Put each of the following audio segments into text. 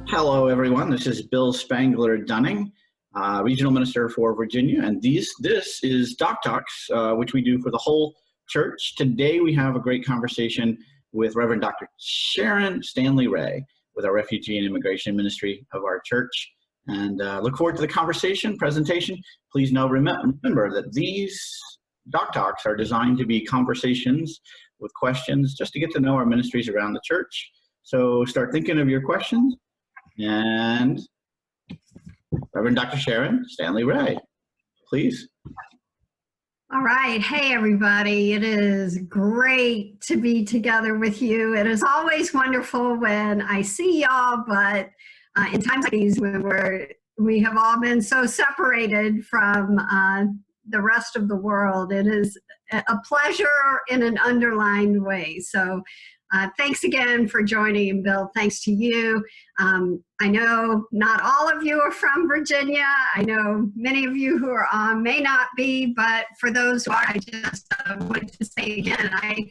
Hello, everyone. This is Bill Spangler-Dunning, Regional Minister for Virginia, and this is DOCTALKs, which we do for the whole church. Today, we have a great conversation with Reverend Dr. Sharon Stanley-Rae with our Refugee and Immigration Ministry of our church. And look forward to the presentation. Please remember that these DOCTALKs are designed to be conversations with questions just to get to know our ministries around the church. So start thinking of your questions. And Reverend Dr. Sharon Stanley-Rae, please. All right. Hey, everybody. It is great to be together with you. It is always wonderful when I see y'all, but in times like these when we have all been so separated from the rest of the world, it is a pleasure in an underlined way. So thanks again for joining, and Bill, thanks to you. I know not all of you are from Virginia. I know many of you who are on may not be, but for those who are, I just wanted to say again, I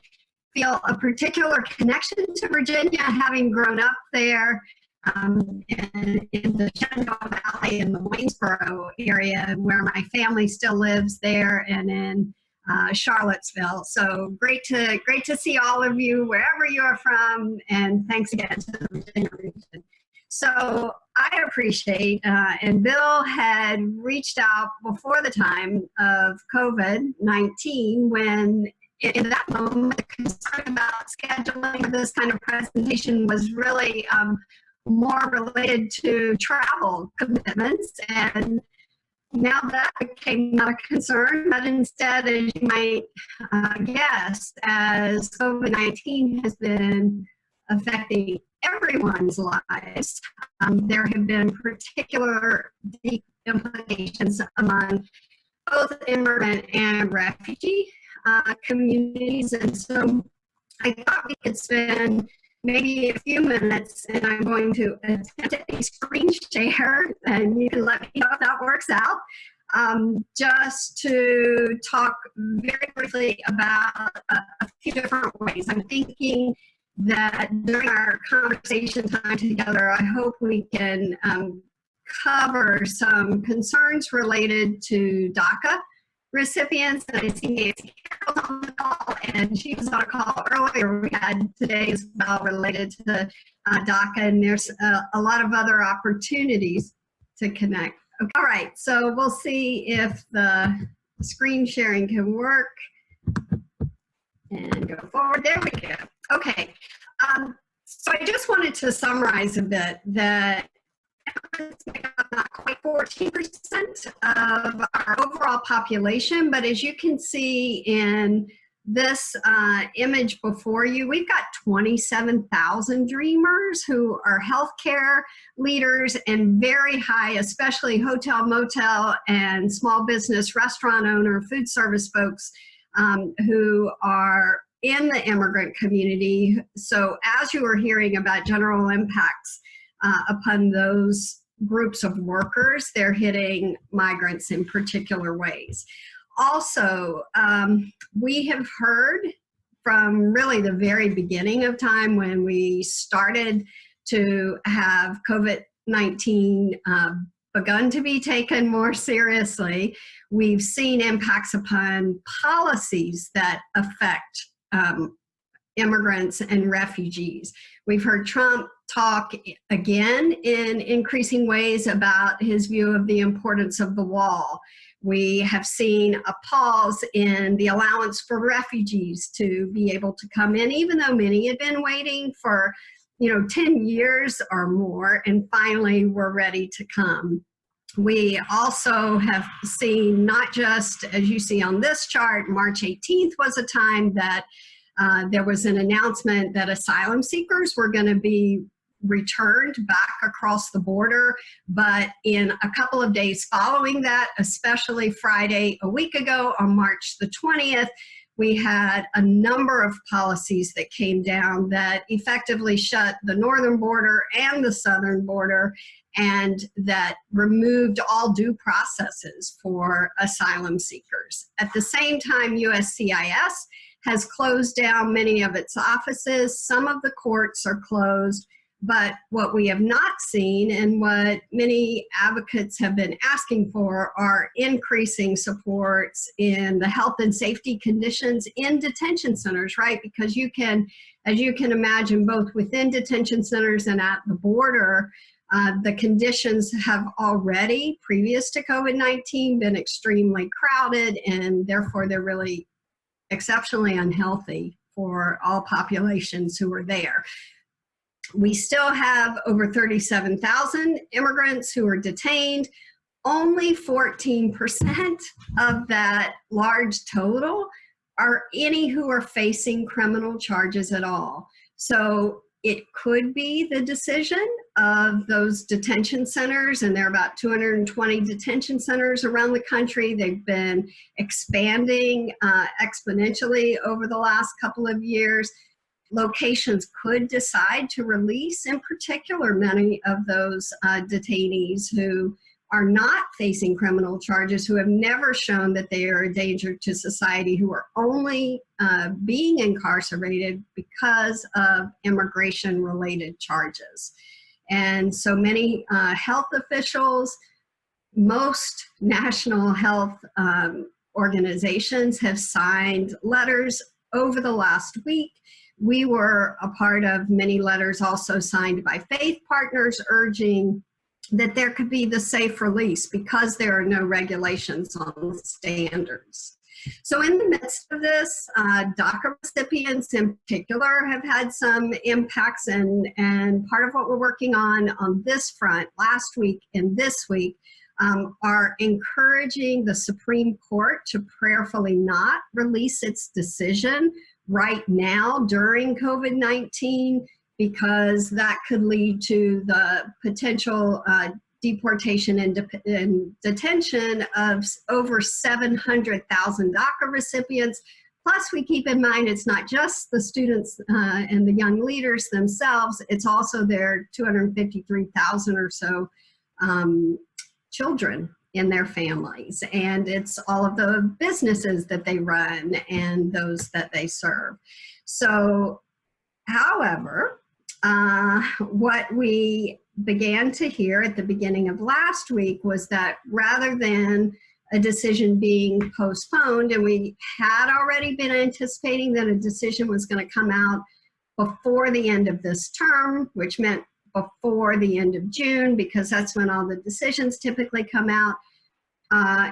feel a particular connection to Virginia, having grown up there in the Shenandoah Valley in the Waynesboro area, where my family still lives there, and in Charlottesville. So great to see all of you wherever you are from, and thanks again to the Virginia region. So I appreciate, and Bill had reached out before the time of COVID-19 when in that moment the concern about scheduling this kind of presentation was really more related to travel commitments, and now that became not a concern, but instead, as you might guess, as COVID-19 has been affecting everyone's lives, there have been particular deep implications among both immigrant and refugee communities. And so I thought we could spend maybe a few minutes, and I'm going to attempt a screen share, and you can let me know if that works out, just to talk very briefly about a few different ways. I'm thinking that during our conversation time together, I hope we can cover some concerns related to DACA recipients. And I see Nancy Carroll's on the call, and she was on a call earlier we had today as well related to DACA, and there's a lot of other opportunities to connect. Okay. All right, so we'll see if the screen sharing can work. And go forward. There we go. Okay. So I just wanted to summarize a bit that not quite 14% of our overall population, but as you can see in this image before you, we've got 27,000 dreamers who are healthcare leaders and very high, especially hotel, motel, and small business restaurant owner, food service folks who are in the immigrant community. So as you were hearing about general impacts upon those groups of workers, they're hitting migrants in particular ways. Also, we have heard from really the very beginning of time when we started to have COVID-19 begun to be taken more seriously, we've seen impacts upon policies that affect immigrants and refugees. We've heard Trump talk again in increasing ways about his view of the importance of the wall. We have seen a pause in the allowance for refugees to be able to come in, even though many had been waiting for 10 years or more, and finally were ready to come. We also have seen, not just as you see on this chart, March 18th was a time that there was an announcement that asylum seekers were going to be returned back across the border, but in a couple of days following that, especially Friday a week ago on March the 20th, we had a number of policies that came down that effectively shut the northern border and the southern border, and that removed all due processes for asylum seekers. At the same time, USCIS has closed down many of its offices. Some of the courts are closed. But what we have not seen, and what many advocates have been asking for, are increasing supports in the health and safety conditions in detention centers, right? Because you can, as you can imagine, both within detention centers and at the border, the conditions have already, previous to COVID-19, been extremely crowded, and therefore they're really exceptionally unhealthy for all populations who are there. We still have over 37,000 immigrants who are detained. Only 14% of that large total are any who are facing criminal charges at all. So it could be the decision of those detention centers, and there are about 220 detention centers around the country. They've been expanding exponentially over the last couple of years. Locations could decide to release, in particular, many of those detainees who are not facing criminal charges, who have never shown that they are a danger to society, who are only being incarcerated because of immigration-related charges. And so many health officials, most national health organizations have signed letters over the last week. We were a part of many letters also signed by faith partners urging that there could be the safe release because there are no regulations on standards. So in the midst of this, DACA recipients in particular have had some impacts, and part of what we're working on this front last week and this week are encouraging the Supreme Court to prayerfully not release its decision right now during COVID-19, because that could lead to the potential deportation and detention of over 700,000 DACA recipients. Plus, we keep in mind it's not just the students and the young leaders themselves, it's also their 253,000 or so children in their families, and it's all of the businesses that they run and those that they serve. So, however, what we began to hear at the beginning of last week was that rather than a decision being postponed, and we had already been anticipating that a decision was going to come out before the end of this term, which meant before the end of June, because that's when all the decisions typically come out.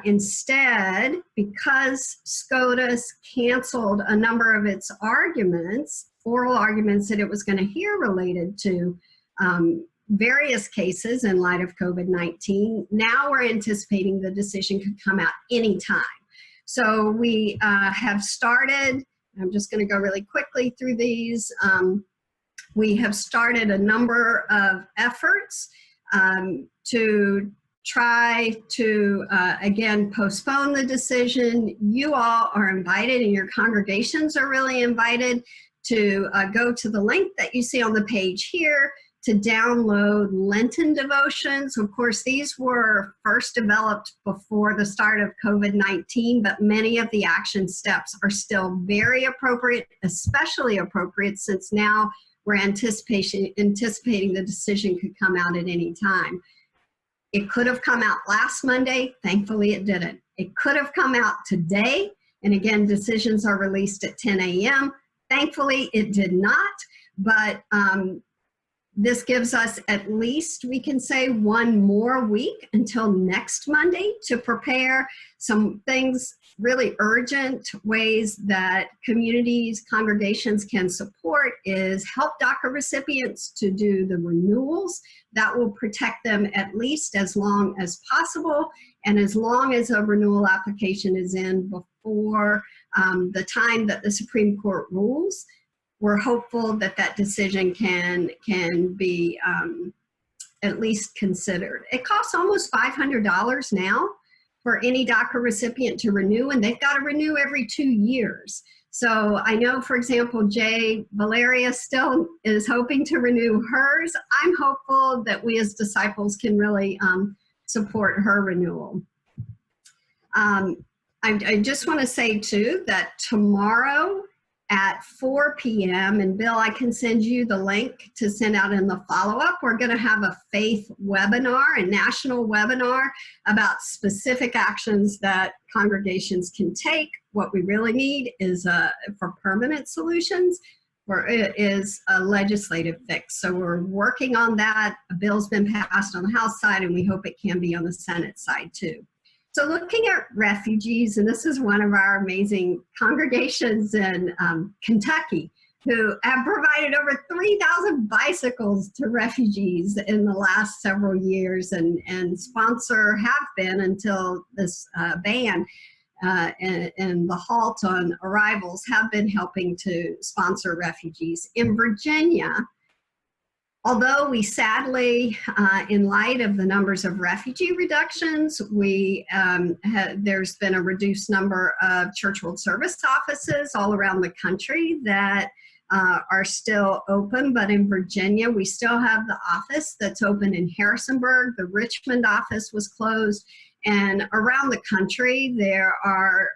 Instead, because SCOTUS canceled a number of its arguments, oral arguments that it was going to hear related to various cases in light of COVID-19, now we're anticipating the decision could come out anytime. So we have started, I'm just going to go really quickly through these. We have started a number of efforts to try to, again, postpone the decision. You all are invited, and your congregations are really invited to go to the link that you see on the page here to download Lenten devotions. Of course, these were first developed before the start of COVID-19, but many of the action steps are still very appropriate, especially appropriate since now we're anticipating the decision could come out at any time. It could have come out last Monday. Thankfully, it didn't. It could have come out today. And again, decisions are released at 10 a.m. Thankfully, it did not. But this gives us at least, we can say, one more week until next Monday to prepare some things, really urgent ways that communities, congregations can support is help DACA recipients to do the renewals. That will protect them at least as long as possible, and as long as a renewal application is in before the time that the Supreme Court rules. We're hopeful that that decision can be at least considered. It costs almost $500 now for any DACA recipient to renew, and they've got to renew every 2 years. So I know, for example, Jay Valeria still is hoping to renew hers. I'm hopeful that we as disciples can really support her renewal. I just want to say too that tomorrow at 4 p.m., and Bill, I can send you the link to send out in the follow-up, we're going to have a faith webinar, a national webinar about specific actions that congregations can take. What we really need is for permanent solutions, is a legislative fix. So we're working on that. A bill's been passed on the House side, and we hope it can be on the Senate side too. So looking at refugees, and this is one of our amazing congregations in Kentucky, who have provided over 3,000 bicycles to refugees in the last several years, and have been until this ban and the halt on arrivals have been helping to sponsor refugees. In Virginia, although we sadly, in light of the numbers of refugee reductions, there's been a reduced number of church world service offices all around the country that are still open. But in Virginia, we still have the office that's open in Harrisonburg. The Richmond office was closed. And around the country, there are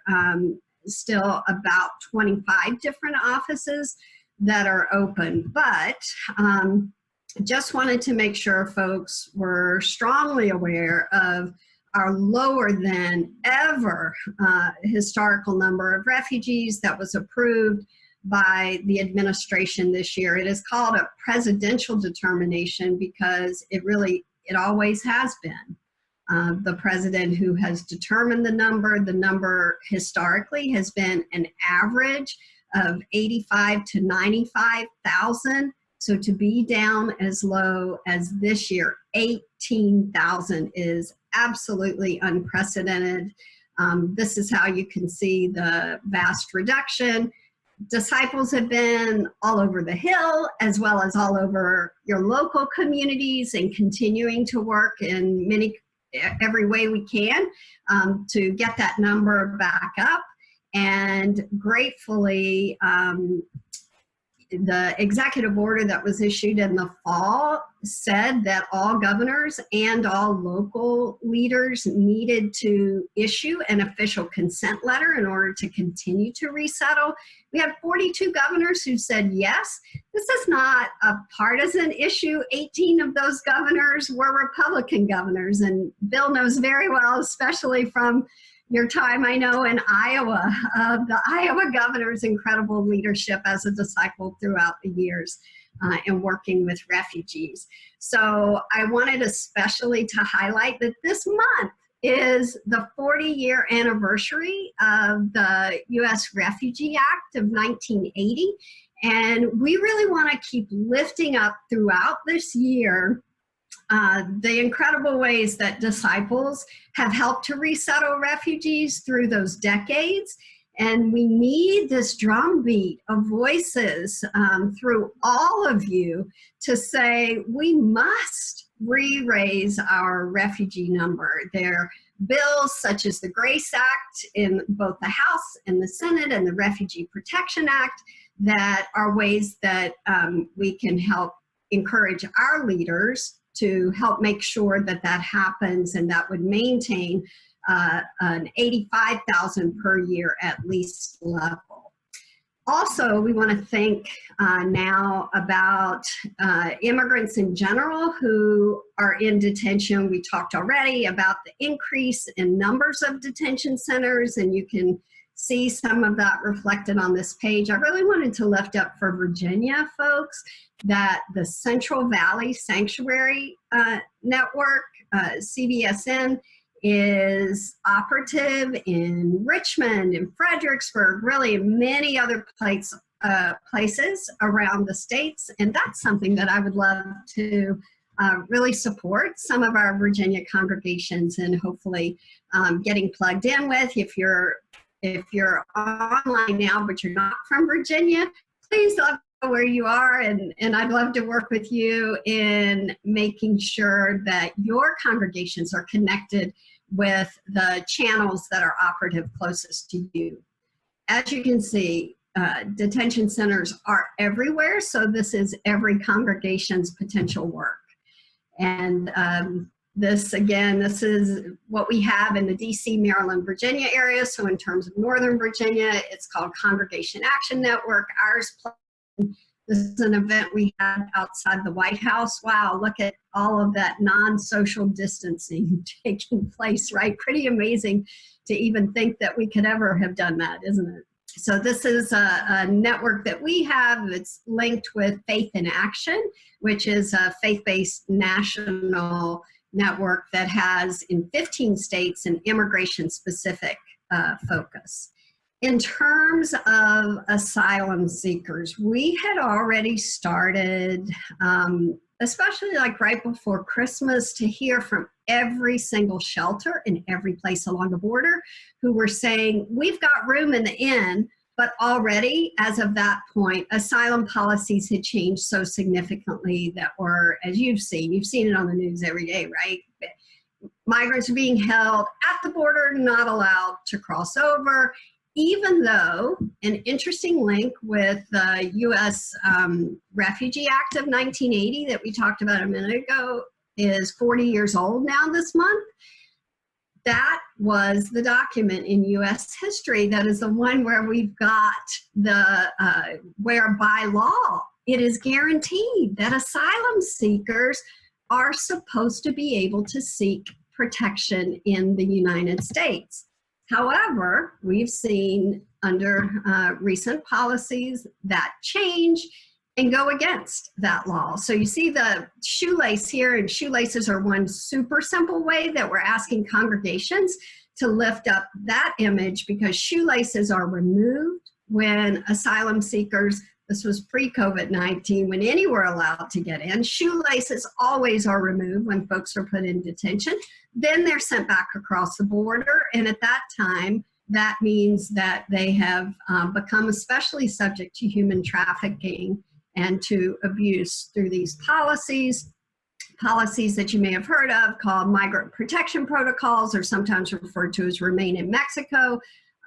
still about 25 different offices that are open. But just wanted to make sure folks were strongly aware of our lower than ever historical number of refugees that was approved by the administration this year. It is called a presidential determination because it always has been. The president who has determined the number historically has been an average of 85 to 95,000. So to be down as low as this year, 18,000, is absolutely unprecedented. This is how you can see the vast reduction. Disciples have been all over the Hill, as well as all over your local communities, and continuing to work in every way we can to get that number back up. And gratefully, the executive order that was issued in the fall said that all governors and all local leaders needed to issue an official consent letter in order to continue to resettle. We had 42 governors who said yes. This is not a partisan issue. 18 of those governors were Republican governors, and Bill knows very well, especially from your time, I know, in Iowa, the Iowa governor's incredible leadership as a disciple throughout the years in working with refugees. So I wanted especially to highlight that this month is the 40-year anniversary of the U.S. Refugee Act of 1980. And we really want to keep lifting up throughout this year the incredible ways that disciples have helped to resettle refugees through those decades. And we need this drumbeat of voices through all of you to say we must re-raise our refugee number. There are bills such as the GRACE Act in both the House and the Senate, and the Refugee Protection Act, that are ways that we can help encourage our leaders to help make sure that that happens, and that would maintain an 85,000 per year at least level. Also, we want to think now about immigrants in general who are in detention. We talked already about the increase in numbers of detention centers, and you can see some of that reflected on this page. I really wanted to lift up for Virginia folks that the Central Valley Sanctuary Network, CVSN, is operative in Richmond, in Fredericksburg, really many other places around the states. And that's something that I would love to really support some of our Virginia congregations, and hopefully getting plugged in with. If you're online now but you're not from Virginia, please let me know where you are, and I'd love to work with you in making sure that your congregations are connected with the channels that are operative closest to you. As you can see, detention centers are everywhere, so this is every congregation's potential work. And this is what we have in the DC, Maryland, Virginia area. So in terms of Northern Virginia, it's called Congregation Action Network. This is an event we had outside the White House. Wow, look at all of that non-social distancing taking place, right? Pretty amazing to even think that we could ever have done that, isn't it? So this is a network that we have. It's linked with Faith in Action, which is a faith-based national network that has in 15 states an immigration-specific focus. In terms of asylum seekers, we had already started, especially like right before Christmas, to hear from every single shelter in every place along the border who were saying, we've got room in the inn, but already as of that point, asylum policies had changed so significantly that were, as you've seen it on the news every day, right? Migrants are being held at the border, not allowed to cross over, even though an interesting link with the U.S. Refugee Act of 1980 that we talked about a minute ago is 40 years old now this month. That was the document in U.S. history that is the one where we've got the, where by law it is guaranteed that asylum seekers are supposed to be able to seek protection in the United States. However, we've seen under recent policies that change and go against that law. So you see the shoelace here, and shoelaces are one super simple way that we're asking congregations to lift up that image, because shoelaces are removed when asylum seekers, this was pre-COVID-19, when any were allowed to get in. Shoelaces always are removed when folks are put in detention. Then they're sent back across the border, and at that time, that means that they have become especially subject to human trafficking and to abuse through these policies that you may have heard of called migrant protection protocols, or sometimes referred to as Remain in Mexico.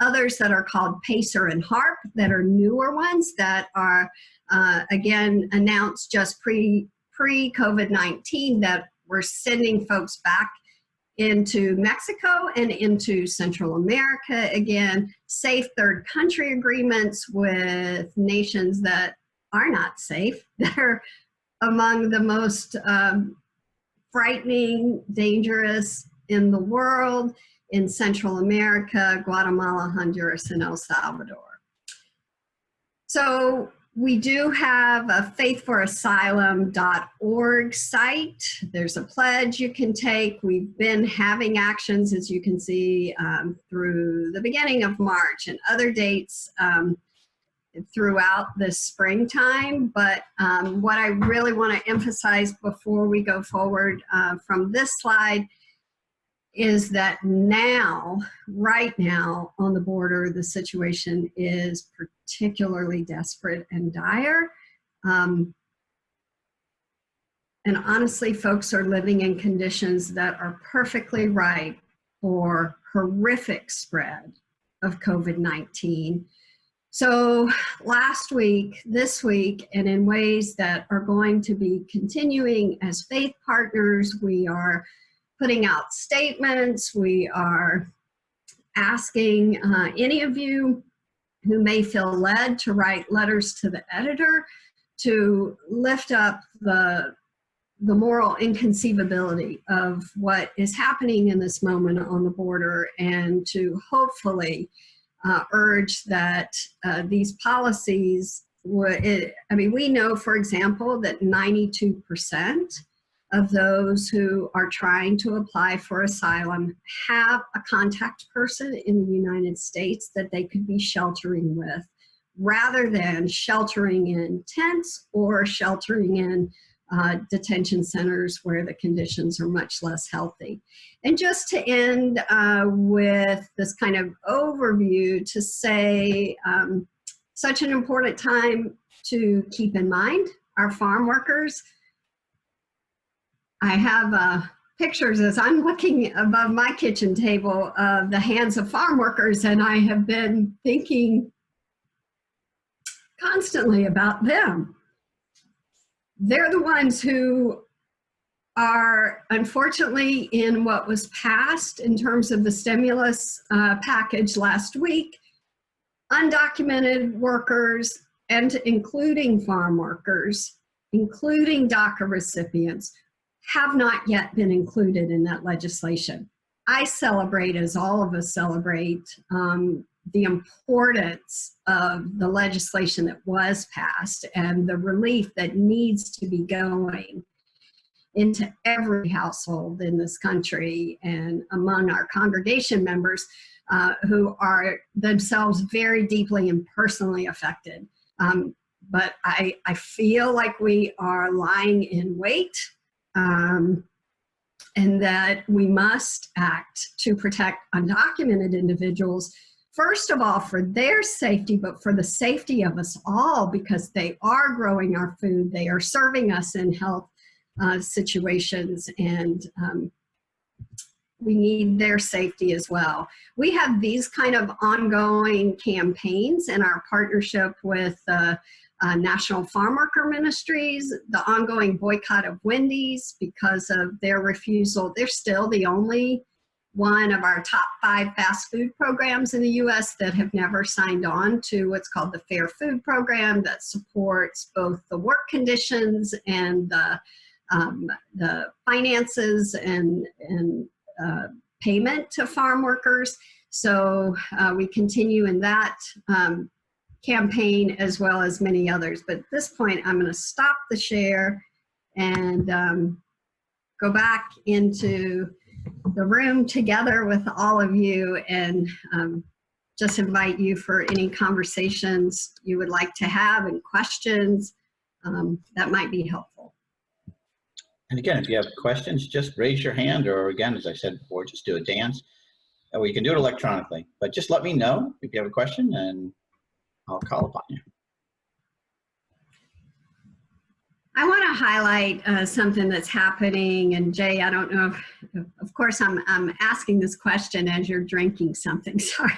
Others that are called PACER and HARP, that are newer ones that are, again, announced just pre-COVID-19, that we're sending folks back into Mexico and into Central America. Again, safe third country agreements with nations that are not safe. They're among the most frightening, dangerous in the world, in Central America, Guatemala, Honduras, and El Salvador. So we do have a faithforasylum.org site. There's a pledge you can take. We've been having actions, as you can see, through the beginning of March and other dates throughout this springtime. But what I really want to emphasize before we go forward from this slide is that now, right now on the border, the situation is particularly desperate and dire. And honestly, folks are living in conditions that are perfectly ripe for horrific spread of COVID-19. So last week, this week, and in ways that are going to be continuing as faith partners, we are putting out statements. We are asking any of you who may feel led to write letters to the editor to lift up the moral inconceivability of what is happening in this moment on the border, and to hopefully urge that these policies would, I mean, we know, for example, that 92% of those who are trying to apply for asylum have a contact person in the United States that they could be sheltering with, rather than sheltering in tents or sheltering in detention centers where the conditions are much less healthy. And just to end with this kind of overview, to say such an important time to keep in mind our farm workers. I have pictures as I'm looking above my kitchen table of the hands of farm workers, and I have been thinking constantly about them. They're the ones who are unfortunately in what was passed in terms of the stimulus package last week. Undocumented workers, and including farm workers, including DACA recipients, have not yet been included in that legislation. I celebrate, as all of us celebrate, the importance of the legislation that was passed and the relief that needs to be going into every household in this country and among our congregation members who are themselves very deeply and personally affected. But I feel like we are lying in wait, and that we must act to protect undocumented individuals, first of all for their safety, but for the safety of us all, because they are growing our food, they are serving us in health situations, and we need their safety as well. We have these kind of ongoing campaigns in our partnership with National Farm Worker Ministries, the ongoing boycott of Wendy's because of their refusal. They're still the only one of our top 5 fast food programs in the U.S. that have never signed on to what's called the Fair Food Program, that supports both the work conditions and the finances and payment to farm workers. So we continue in that campaign as well as many others. But at this point, I'm going to stop the share and go back into the room together with all of you, and just invite you for any conversations you would like to have and questions that might be helpful. And again, if you have questions, just raise your hand, or again, as I said before, just do a dance. Or you can do it electronically, but just let me know if you have a question and I'll call upon you. I want to highlight something that's happening, and Jay, I don't know if, of course, I'm asking this question as you're drinking something, sorry.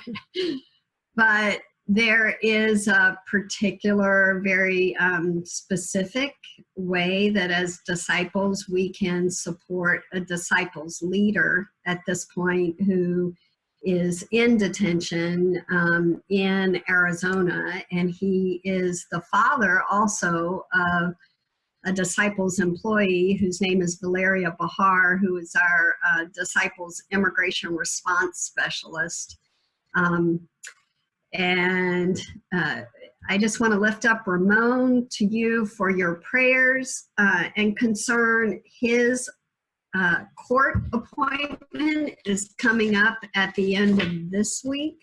But there is a particular, very specific way that as disciples we can support a disciples leader at this point who is in detention in Arizona, and he is the father also of a disciples employee whose name is Valeria Bahar, who is our disciples immigration response specialist. And I just want to lift up Ramon to you for your prayers and concern. His court appointment is coming up at the end of this week.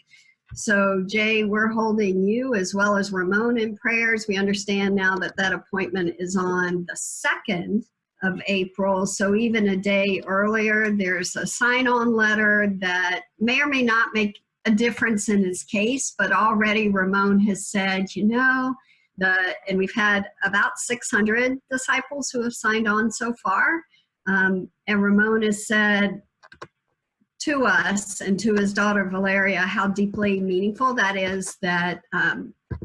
So Jay, we're holding you as well as Ramon in prayers. We understand now that that appointment is on the 2nd of April. So even a day earlier, there's a sign-on letter that may or may not make a difference in his case, but already Ramon has said, you know, and we've had about 600 disciples who have signed on so far. And Ramon has said to us and to his daughter Valeria how deeply meaningful that is, that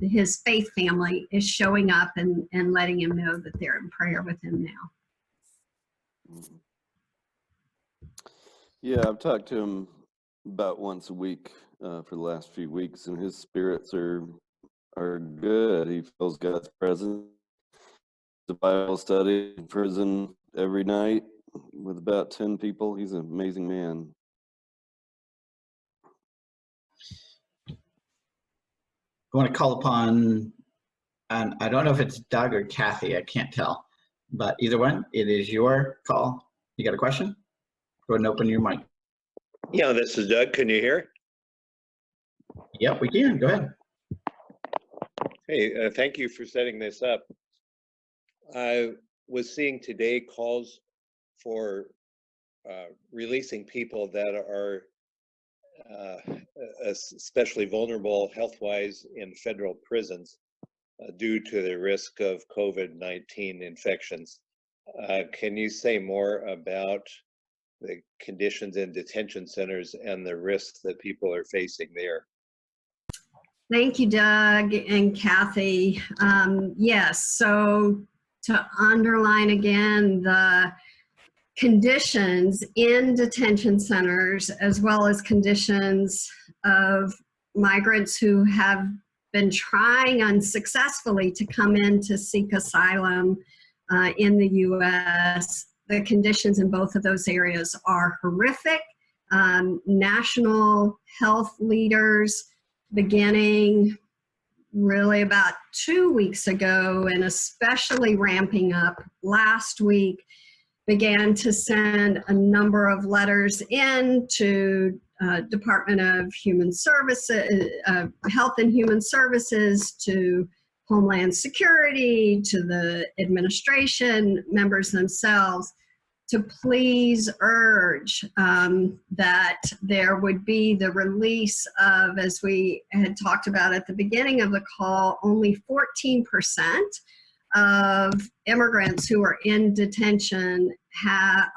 his faith family is showing up and letting him know that they're in prayer with him now. Yeah, I've talked to him about once a week for the last few weeks, and his spirits are good. He feels God's presence. The Bible study in prison every night with about 10 people. He's an amazing man. I want to call upon, and I don't know if it's Doug or Kathy, I can't tell, but either one, it is your call. You got a question? Go ahead and open your mic. Yeah, this is Doug. Can you hear? Yep, we can. Go ahead. Hey, thank you for setting this up. I was seeing today calls for releasing people that are especially vulnerable health-wise in federal prisons due to the risk of COVID-19 infections. Can you say more about the conditions in detention centers and the risks that people are facing there? Thank you, Doug and Kathy. Yes, so to underline again, the conditions in detention centers, as well as conditions of migrants who have been trying unsuccessfully to come in to seek asylum in the U.S. The conditions in both of those areas are horrific. National health leaders, beginning really about 2 weeks ago, and especially ramping up last week, began to send a number of letters in to Department of Human Services, Health and Human Services, to Homeland Security, to the administration members themselves, to please urge that there would be the release of, as we had talked about at the beginning of the call, only 14% of immigrants who are in detention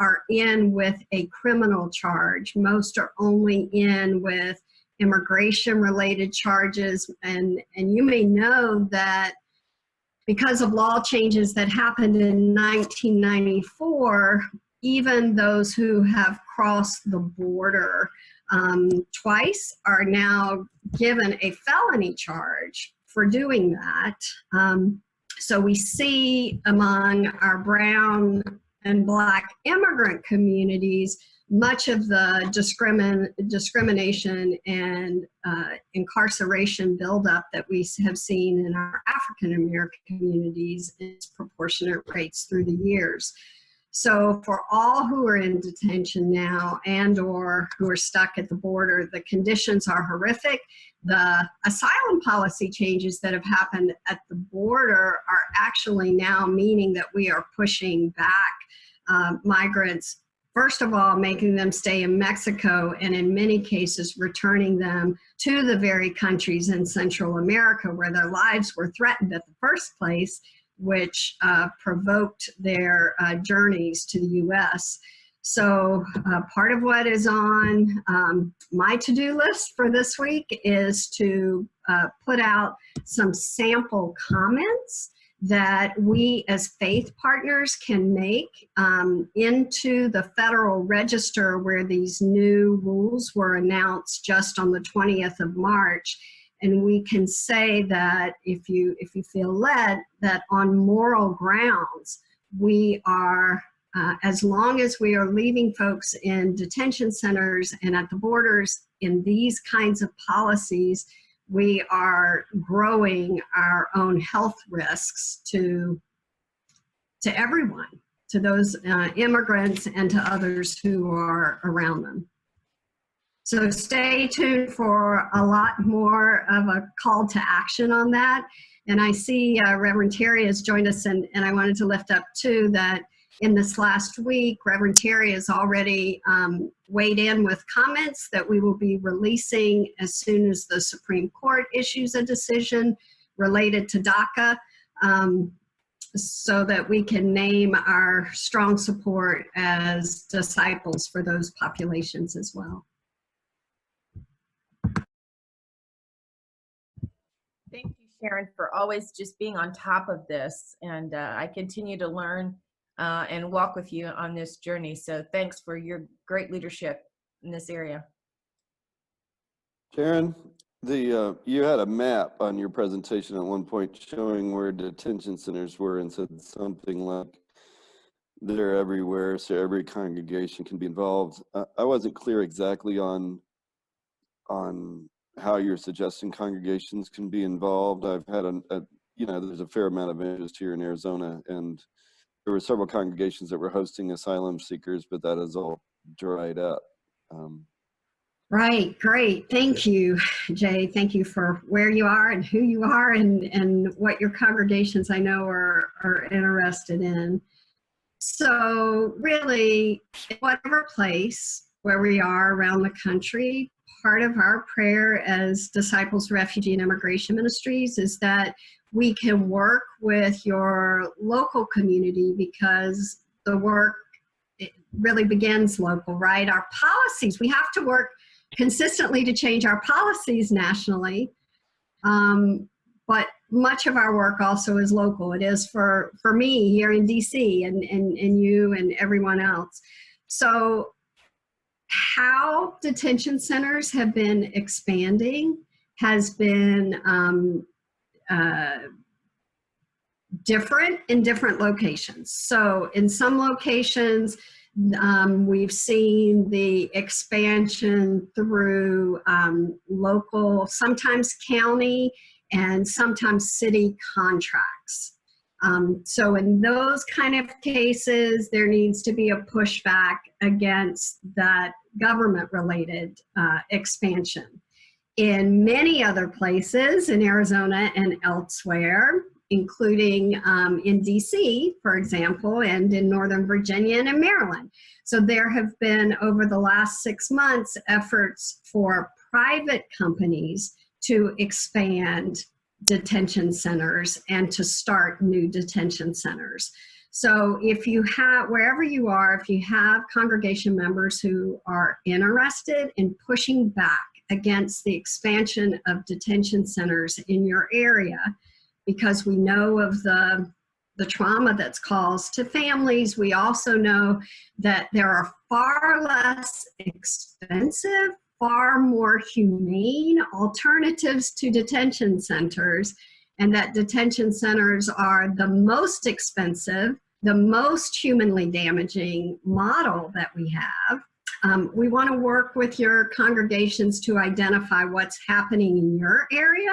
are in with a criminal charge. Most are only in with immigration-related charges, and you may know that because of law changes that happened in 1994, even those who have crossed the border twice are now given a felony charge for doing that. So we see among our brown and Black immigrant communities much of the discrimination and incarceration buildup that we have seen in our African American communities in proportionate rates through the years. So for all who are in detention now and or who are stuck at the border, the conditions are horrific. The asylum policy changes that have happened at the border are actually now meaning that we are pushing back migrants, first of all, making them stay in Mexico, and in many cases returning them to the very countries in Central America where their lives were threatened at the first place, which provoked their journeys to the U.S. So part of what is on my to-do list for this week is to put out some sample comments that we as faith partners can make into the Federal Register, where these new rules were announced just on the 20th of March. And we can say that if you feel led, that on moral grounds, we are, as long as we are leaving folks in detention centers and at the borders in these kinds of policies, we are growing our own health risks to everyone, to those immigrants and to others who are around them. So stay tuned for a lot more of a call to action on that. And I see Reverend Terry has joined us, and I wanted to lift up too that in this last week, Reverend Terry has already weighed in with comments that we will be releasing as soon as the Supreme Court issues a decision related to DACA, so that we can name our strong support as disciples for those populations as well. Thank you, Sharon, for always just being on top of this. And I continue to learn and walk with you on this journey. So thanks for your great leadership in this area. Sharon, you had a map on your presentation at one point showing where detention centers were and said something like they're everywhere, so every congregation can be involved. I wasn't clear exactly on how you're suggesting congregations can be involved. I've had there's a fair amount of interest here in Arizona, and there were several congregations that were hosting asylum seekers, but that has all dried up. Right, great. Thank you, Jay. Thank you for where you are and who you are and what your congregations I know are interested in. So really, whatever place where we are around the country, part of our prayer as Disciples, Refugee, and Immigration Ministries is that we can work with your local community, because the work, it really begins local, right? Our policies, we have to work consistently to change our policies nationally, But much of our work also is local. It is for me here in DC and you and everyone else. So how detention centers have been expanding has been different in different locations. So in some locations, we've seen the expansion through local, sometimes county, and sometimes city contracts. So in those kind of cases, there needs to be a pushback against that government-related expansion. In many other places, in Arizona and elsewhere, including in DC, for example, and in Northern Virginia and in Maryland. So there have been, over the last 6 months, efforts for private companies to expand detention centers and to start new detention centers. So if you have, wherever you are, if you have congregation members who are interested in pushing back against the expansion of detention centers in your area, because we know of the trauma that's caused to families. We also know that there are far less expensive, far more humane alternatives to detention centers, and that detention centers are the most expensive, the most humanly damaging model that we have. We want to work with your congregations to identify what's happening in your area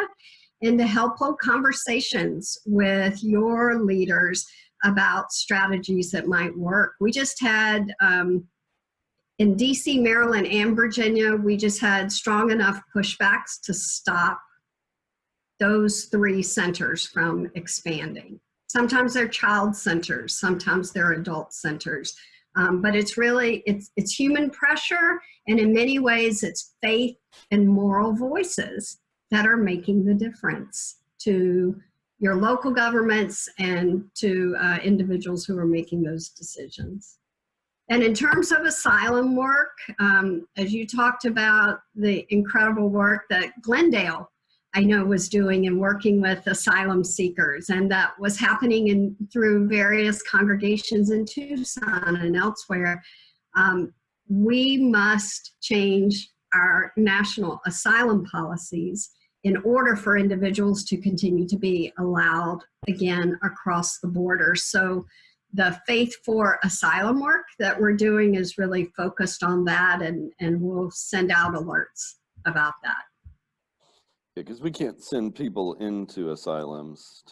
and to help hold conversations with your leaders about strategies that might work. We just had, in DC, Maryland, and Virginia, we just had strong enough pushbacks to stop those 3 centers from expanding. Sometimes they're child centers, sometimes they're adult centers. But it's really, it's human pressure, and in many ways it's faith and moral voices that are making the difference to your local governments and to individuals who are making those decisions. And in terms of asylum work, as you talked about the incredible work that Glendale, I know, was doing in working with asylum seekers, and that was happening through various congregations in Tucson and elsewhere. We must change our national asylum policies in order for individuals to continue to be allowed again across the border. So the Faith for Asylum work that we're doing is really focused on that, and we'll send out alerts about that. Yeah, because we can't send people into asylums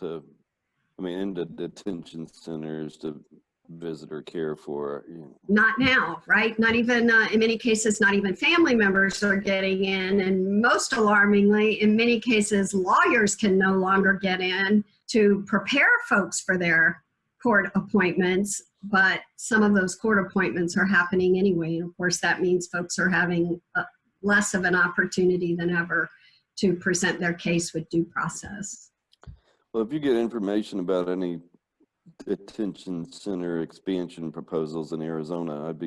into detention centers to visit or care for. Not now, right? Not even, in many cases, not even family members are getting in. And most alarmingly, in many cases, lawyers can no longer get in to prepare folks for their court appointments. But some of those court appointments are happening anyway. And of course, that means folks are having less of an opportunity than ever to present their case with due process. Well, if you get information about any detention center expansion proposals in Arizona, I'd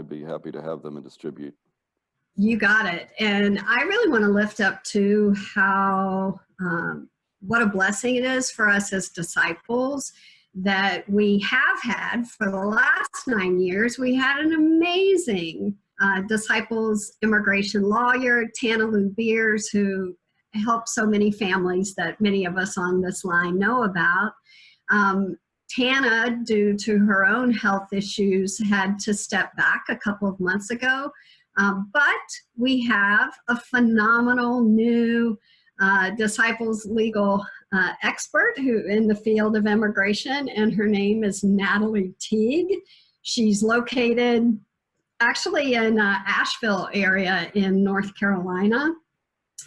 be happy to have them and distribute. You got it. And I really want to lift up too how what a blessing it is for us as disciples that we have had for the last 9 years. We had an amazing disciples immigration lawyer, Tana Lou Beers, who helped so many families that many of us on this line know about. Tana, due to her own health issues, had to step back a couple of months ago. But we have a phenomenal new disciples legal expert who in the field of immigration, and her name is Natalie Teague. She's located actually in Asheville area in North Carolina.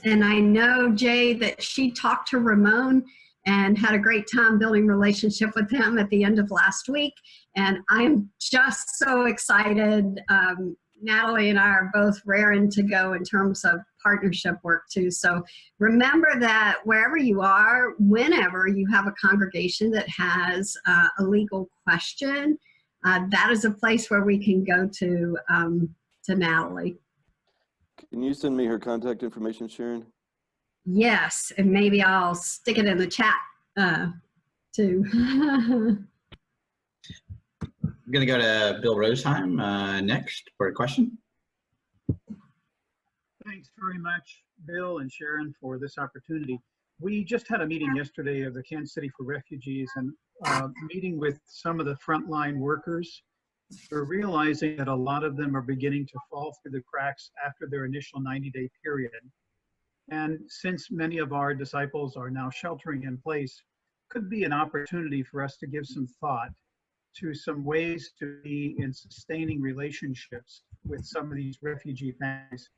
And I know, Jay, that she talked to Ramon and had a great time building relationship with him at the end of last week. And I am just so excited. Natalie and I are both raring to go in terms of partnership work too. So remember that wherever you are, whenever you have a congregation that has a legal question, that is a place where we can go to Natalie. Can you send me her contact information, Sharon? Yes, and maybe I'll stick it in the chat too. I'm going to go to Bill Rosheim next for a question. Thanks very much, Bill and Sharon, for this opportunity. We just had a meeting yesterday of the Kansas City for Refugees, and meeting with some of the frontline workers. We're realizing that a lot of them are beginning to fall through the cracks after their initial 90-day period. And since many of our disciples are now sheltering in place, could be an opportunity for us to give some thought to some ways to be in sustaining relationships with some of these refugee families.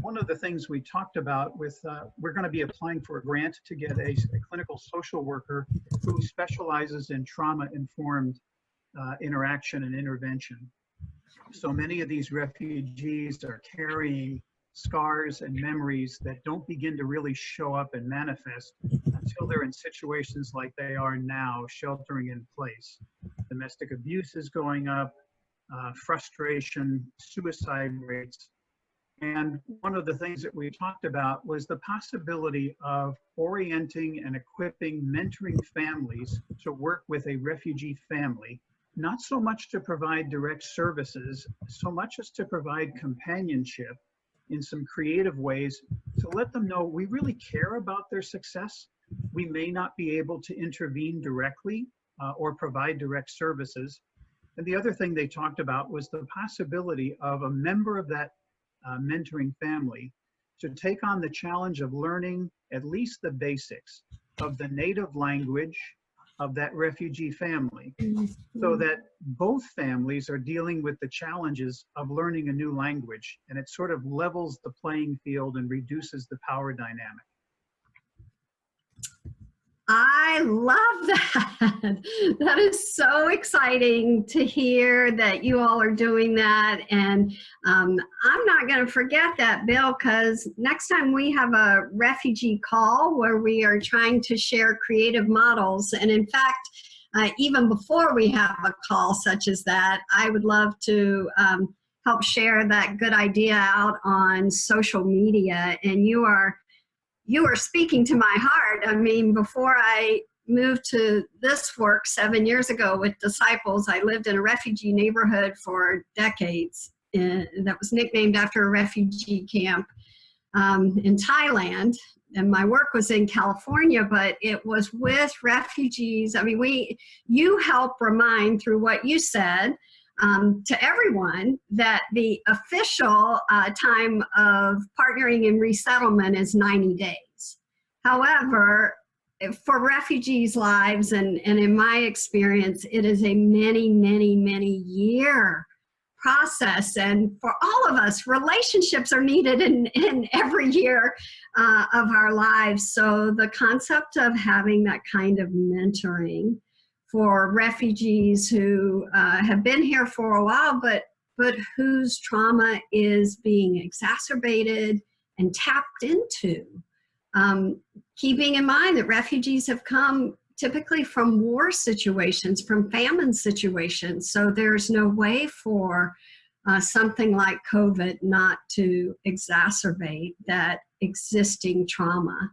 One of the things we talked about with, we're going to be applying for a grant to get a clinical social worker who specializes in trauma-informed interaction and intervention. So many of these refugees are carrying scars and memories that don't begin to really show up and manifest until they're in situations like they are now, sheltering in place. Domestic abuse is going up, frustration, suicide rates. And one of the things that we talked about was the possibility of orienting and equipping, mentoring families to work with a refugee family, not so much to provide direct services, so much as to provide companionship in some creative ways to let them know we really care about their success. We may not be able to intervene directly or provide direct services. And the other thing they talked about was the possibility of a member of that mentoring family to take on the challenge of learning at least the basics of the native language of that refugee family, so that both families are dealing with the challenges of learning a new language, and it sort of levels the playing field and reduces the power dynamic. I love that. That is so exciting to hear that you all are doing that. And I'm not going to forget that, Bill, because next time we have a refugee call where we are trying to share creative models, and in fact, even before we have a call such as that, I would love to help share that good idea out on social media. And you are speaking to my heart. I mean, before I moved to this work 7 years ago with Disciples, I lived in a refugee neighborhood for decades that was nicknamed after a refugee camp in Thailand. And my work was in California, but it was with refugees. I mean, you help remind through what you said to everyone that the official time of partnering in resettlement is 90 days. However, for refugees' lives, and in my experience, it is a many, many, many year process. And for all of us, relationships are needed in every year of our lives. So the concept of having that kind of mentoring for refugees who have been here for a while, but whose trauma is being exacerbated and tapped into. Keeping in mind that refugees have come typically from war situations, from famine situations, so there's no way for something like COVID not to exacerbate that existing trauma.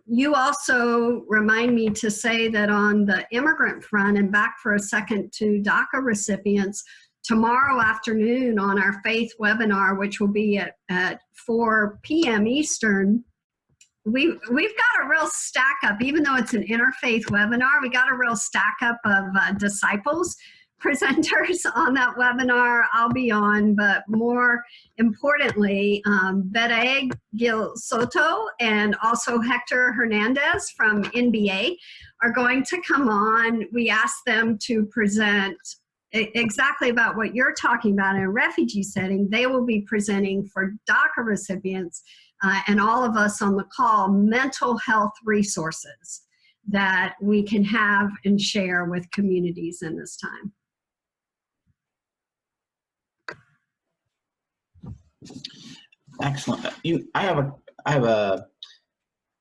You also remind me to say that on the immigrant front, and back for a second to DACA recipients, tomorrow afternoon on our faith webinar, which will be at 4 p.m. Eastern, we've got a real stack up, even though it's an interfaith webinar, we got a real stack up of disciples presenters on that webinar. I'll be on, but more importantly, Bede Gil Soto and also Hector Hernandez from NBA are going to come on. We asked them to present exactly about what you're talking about in a refugee setting. They will be presenting for DACA recipients and all of us on the call, mental health resources that we can have and share with communities in this time. Excellent. I have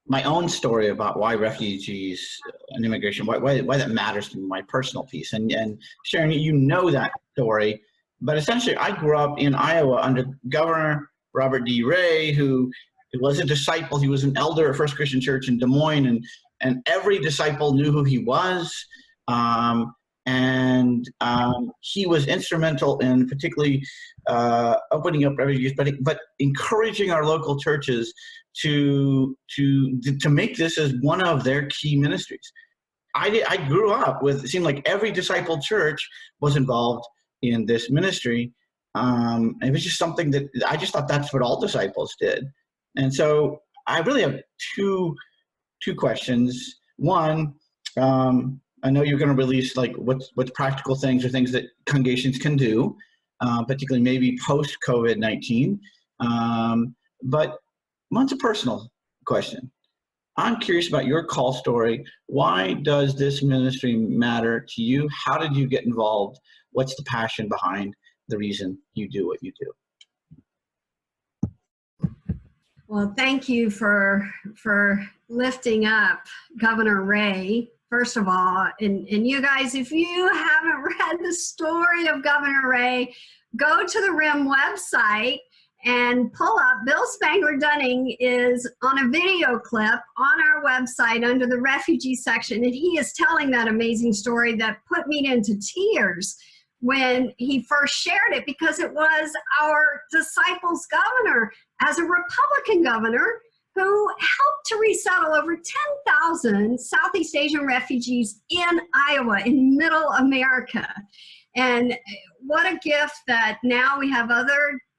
my own story about why refugees and immigration, why that matters to me, my personal piece. And Sharon, you know that story, but essentially I grew up in Iowa under Governor Robert D. Ray, who He was a disciple. He was an elder at First Christian Church in Des Moines, and every disciple knew who he was. He was instrumental in particularly opening up refugees, but encouraging our local churches to make this as one of their key ministries. I grew up with, it seemed like every disciple church was involved in this ministry. It was just something that I just thought that's what all disciples did. And so I really have two questions. One, I know you're going to release like what's practical things or things that congregations can do, particularly maybe post COVID-19. But one's a personal question. I'm curious about your call story. Why does this ministry matter to you? How did you get involved? What's the passion behind the reason you do what you do? Well, thank you for lifting up Governor Ray, first of all. And you guys, if you haven't read the story of Governor Ray, go to the RIM website and pull up. Bill Spangler-Dunning is on a video clip on our website under the refugee section, and he is telling that amazing story that put me into tears when he first shared it, because it was our disciples' governor, as a Republican governor, who helped to resettle over 10,000 Southeast Asian refugees in Iowa, in Middle America. And what a gift that now we have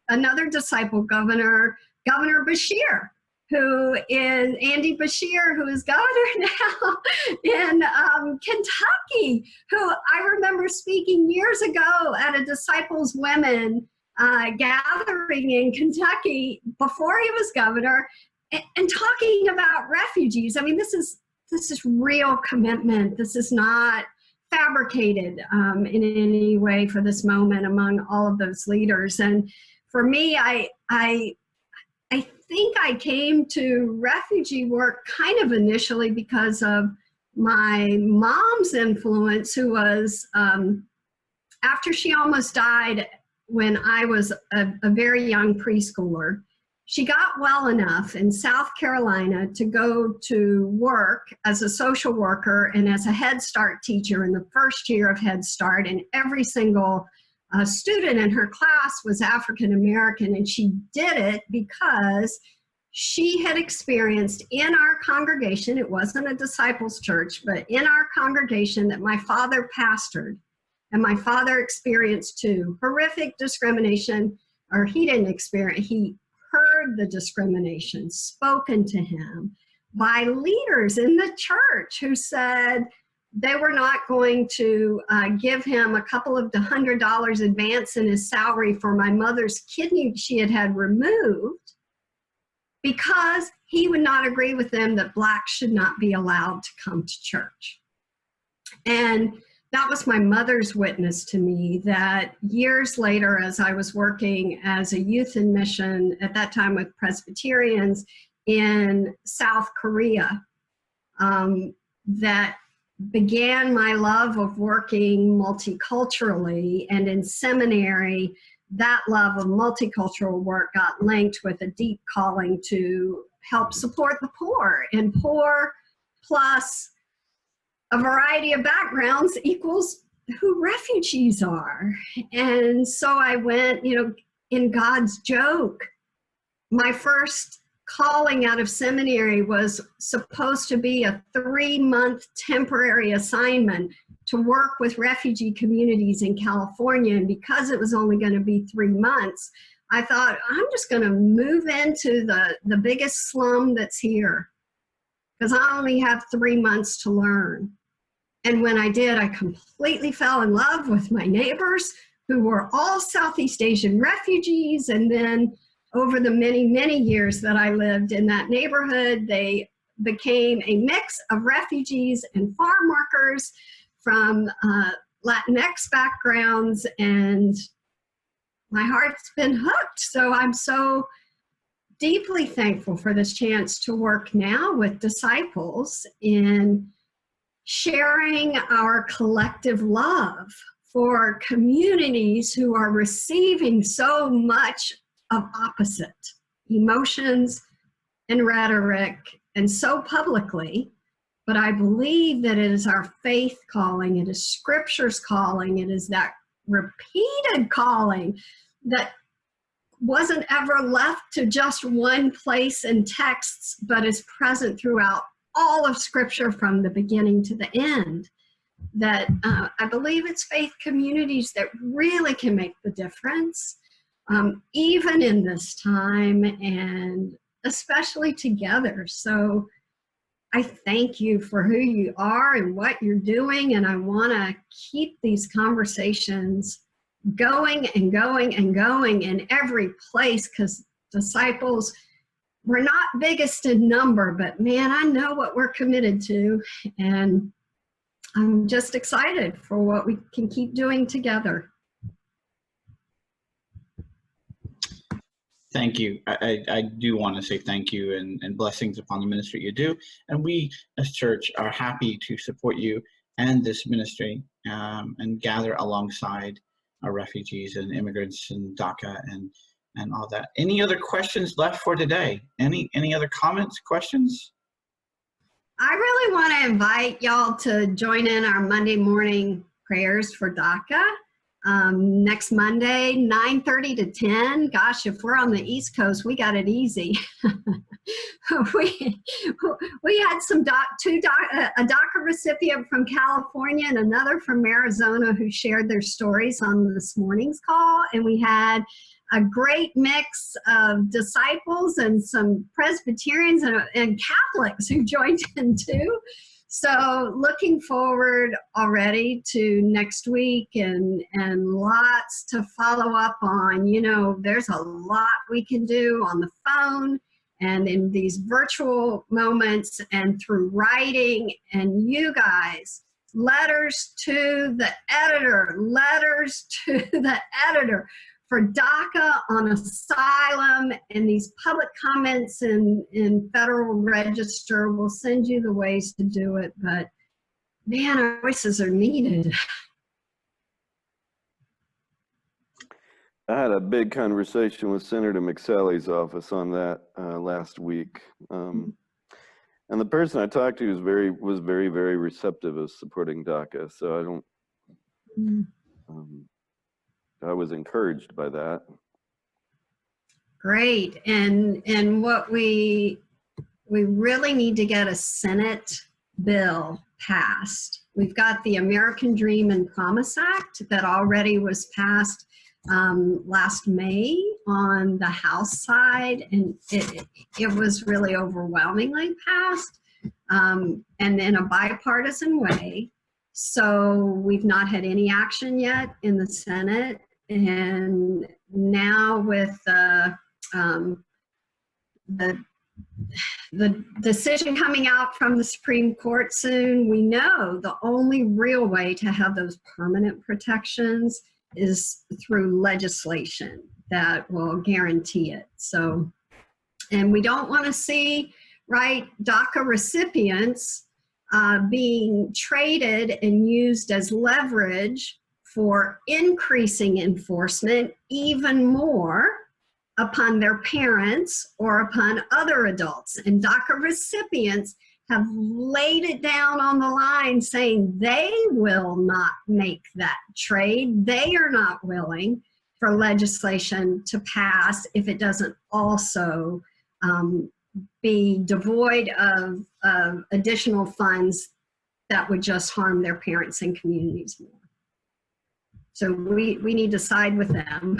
another disciple governor, Governor Beshear, who is Andy Beshear, who is governor now in Kentucky, who I remember speaking years ago at a Disciples Women gathering in Kentucky before he was governor, and talking about refugees. I mean, this is real commitment. This is not fabricated in any way for this moment among all of those leaders. And for me, I think I came to refugee work kind of initially because of my mom's influence, who was, after she almost died when I was a very young preschooler, she got well enough in South Carolina to go to work as a social worker and as a Head Start teacher in the first year of Head Start, and every single student in her class was African American, and she did it because she had experienced in our congregation, it wasn't a disciples church, but in our congregation that my father pastored, and my father experienced too, horrific discrimination, or he didn't experience, he heard the discrimination spoken to him by leaders in the church who said they were not going to give him a couple of $100 advance in his salary for my mother's kidney she had removed, because he would not agree with them that blacks should not be allowed to come to church. And that was my mother's witness to me, that years later, as I was working as a youth in mission, at that time with Presbyterians in South Korea, that began my love of working multiculturally. And in seminary, that love of multicultural work got linked with a deep calling to help support the poor, and poor plus a variety of backgrounds equals who refugees are. And so I went, in God's joke, my first calling out of seminary was supposed to be a 3-month temporary assignment to work with refugee communities in California. And because it was only going to be 3 months, I thought, I'm just going to move into the biggest slum that's here, because I only have 3 months to learn. And when I did, I completely fell in love with my neighbors, who were all Southeast Asian refugees. And then over the many, many years that I lived in that neighborhood, they became a mix of refugees and farm workers from Latinx backgrounds, and my heart's been hooked. So I'm so deeply thankful for this chance to work now with disciples in sharing our collective love for communities who are receiving so much of opposite emotions, in rhetoric and so publicly, but I believe that it is our faith calling, it is Scripture's calling, it is that repeated calling that wasn't ever left to just one place in texts, but is present throughout all of Scripture from the beginning to the end. That I believe it's faith communities that really can make the difference, even in this time, and especially together. So I thank you for who you are and what you're doing, and I want to keep these conversations going and going and going in every place, because disciples, we're not biggest in number, but man, I know what we're committed to, and I'm just excited for what we can keep doing together. Thank you. I do want to say thank you and blessings upon the ministry you do. And we as church are happy to support you and this ministry and gather alongside our refugees and immigrants in DACA and all that. Any other questions left for today? Any other comments, questions? I really want to invite y'all to join in our Monday morning prayers for DACA. Next Monday, 9:30 to 10. Gosh, if we're on the East Coast, we got it easy. we had a DACA recipient from California and another from Arizona who shared their stories on this morning's call, and we had a great mix of disciples and some Presbyterians and Catholics who joined in too. So looking forward already to next week and lots to follow up on. You know, there's a lot we can do on the phone and in these virtual moments and through writing. And you guys, letters to the editor for DACA on asylum, and these public comments in Federal Register will send you the ways to do it. But man, our voices are needed. I had a big conversation with Senator McSally's office on that last week. And the person I talked to was very, very receptive of supporting DACA. So I don't, I was encouraged by that. Great. And what we really need to get a Senate bill passed. We've got the American Dream and Promise Act that already was passed last May on the House side, and it was really overwhelmingly passed, and in a bipartisan way. So we've not had any action yet in the Senate, and now with the decision coming out from the Supreme Court soon, we know the only real way to have those permanent protections is through legislation that will guarantee it. So, and we don't want to see, right, DACA recipients being traded and used as leverage for increasing enforcement even more upon their parents or upon other adults. And DACA recipients have laid it down on the line saying they will not make that trade. They are not willing for legislation to pass if it doesn't also be devoid of additional funds that would just harm their parents and communities more. So we need to side with them.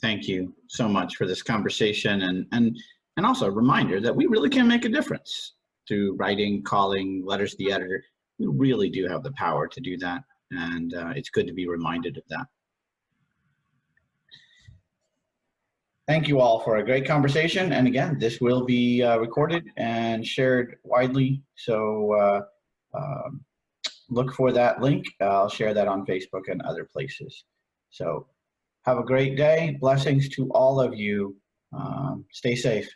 Thank you so much for this conversation and also a reminder that we really can make a difference through writing, calling, letters to the editor. We really do have the power to do that, and it's good to be reminded of that. Thank you all for a great conversation, and again, this will be recorded and shared widely, so look for that link. I'll share that on Facebook and other places. So have a great day. Blessings to all of you. Stay safe.